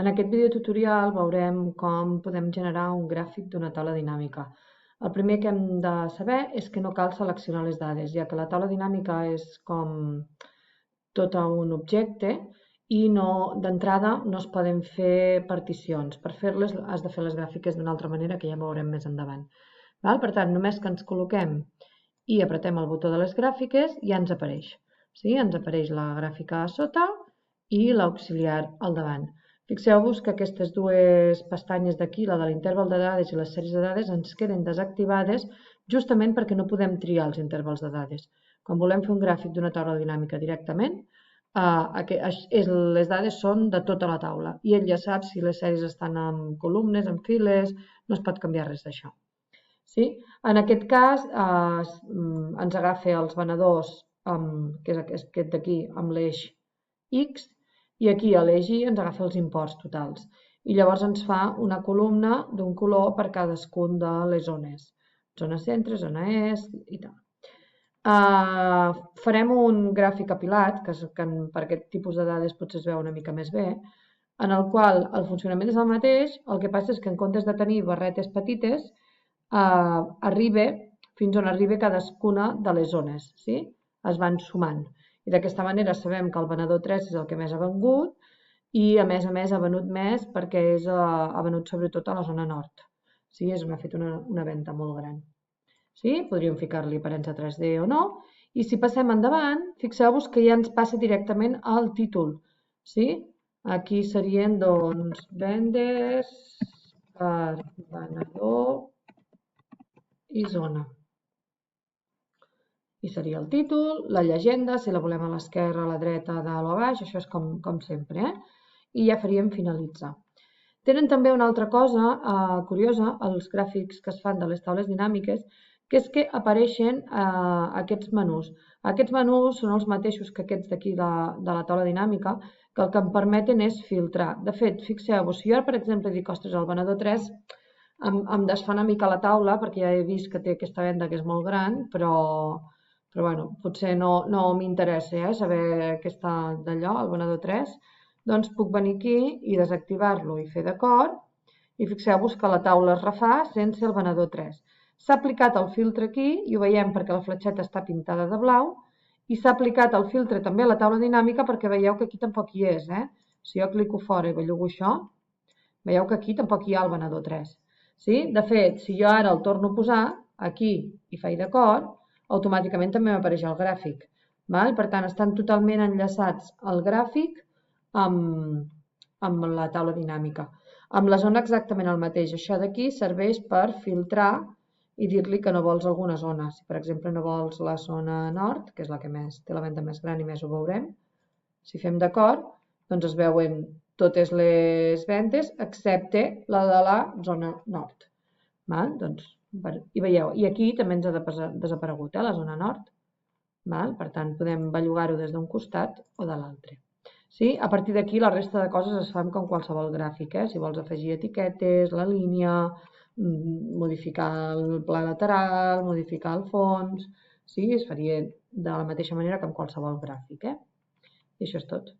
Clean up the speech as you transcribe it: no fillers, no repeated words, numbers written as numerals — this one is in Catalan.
En aquest videotutorial veurem com podem generar un gràfic d'una taula dinàmica. El primer que hem de saber és que no cal seleccionar les dades, ja que la taula dinàmica és com tot un objecte i d'entrada no es poden fer particions. Per fer-les has de fer les gràfiques d'una altra manera que ja veurem més endavant. Per tant, només que ens col·loquem i apretem el botó de les gràfiques ja ens apareix. Ens apareix la gràfica a sota i l'auxiliar al davant. Fixeu-vos que aquestes dues pestanyes d'aquí, la de l'interval de dades i les sèries de dades, ens queden desactivades justament perquè no podem triar els intervals de dades. Quan volem fer un gràfic d'una taula dinàmica directament, les dades són de tota la taula i ell ja sap si les sèries estan en columnes, en files, no es pot canviar res d'això. En aquest cas ens agafa els venedors, que és aquest d'aquí, amb l'eix X, i aquí a l'eix Y ens agafa els imports totals. I llavors ens fa una columna d'un color per cadascun de les zones. Zona centre, zona est i tal. Farem un gràfic apilat, que per aquest tipus de dades potser es veu una mica més bé, en el qual el funcionament és el mateix, el que passa és que en comptes de tenir barretes petites, arriba fins on arriba cadascuna de les zones. Es van sumant. I d'aquesta manera sabem que el venedor 3 és el que més ha vengut i a més ha venut més perquè ha venut sobretot a la zona nord. Ha fet una venda molt gran. Podríem ficar-li aparença 3D o no. I si passem endavant, fixeu-vos que ja ens passa directament al títol. Aquí serien doncs vendes per venedor i zona. I seria el títol, la llegenda, si la volem a l'esquerra, a la dreta, a dalt o a baix, això és com sempre. I ja faríem finalitzar. Tenen també una altra cosa curiosa, els gràfics que es fan de les taules dinàmiques, que és que apareixen aquests menús. Aquests menús són els mateixos que aquests d'aquí de la taula dinàmica, que el que em permeten és filtrar. De fet, fixeu-vos, si jo ara, per exemple, dic, ostres, el venedor 3 em desfà una mica la taula, perquè ja he vist que té aquesta venda que és molt gran, però bueno, potser no m'interessa saber aquesta d'allò, el venedor 3, doncs puc venir aquí i desactivar-lo i fer d'acord, i fixeu-vos que la taula es refà sense el venedor 3. S'ha aplicat el filtre aquí, i ho veiem perquè la fletxeta està pintada de blau, i s'ha aplicat el filtre també a la taula dinàmica perquè veieu que aquí tampoc hi és. Si jo clico fora i bellugo això, veieu que aquí tampoc hi ha el venedor 3. De fet, si jo ara el torno a posar aquí i faig d'acord, automàticament també m'apareix el gràfic. Per tant, estan totalment enllaçats el gràfic amb la taula dinàmica. Amb la zona exactament el mateix. Això d'aquí serveix per filtrar i dir-li que no vols alguna zona. Si, per exemple, no vols la zona nord, que és la que té la venda més gran i més ho veurem, si fem d'acord, doncs es veuen totes les vendes excepte la de la zona nord. I veieu, i aquí també ens ha desaparegut la zona nord. Per tant, podem bellugar-ho des d'un costat o de l'altre. A partir d'aquí la resta de coses es fan com qualsevol gràfic. Si vols afegir etiquetes, la línia, modificar el pla lateral, modificar el fons, es faria de la mateixa manera que amb qualsevol gràfic. I això és tot.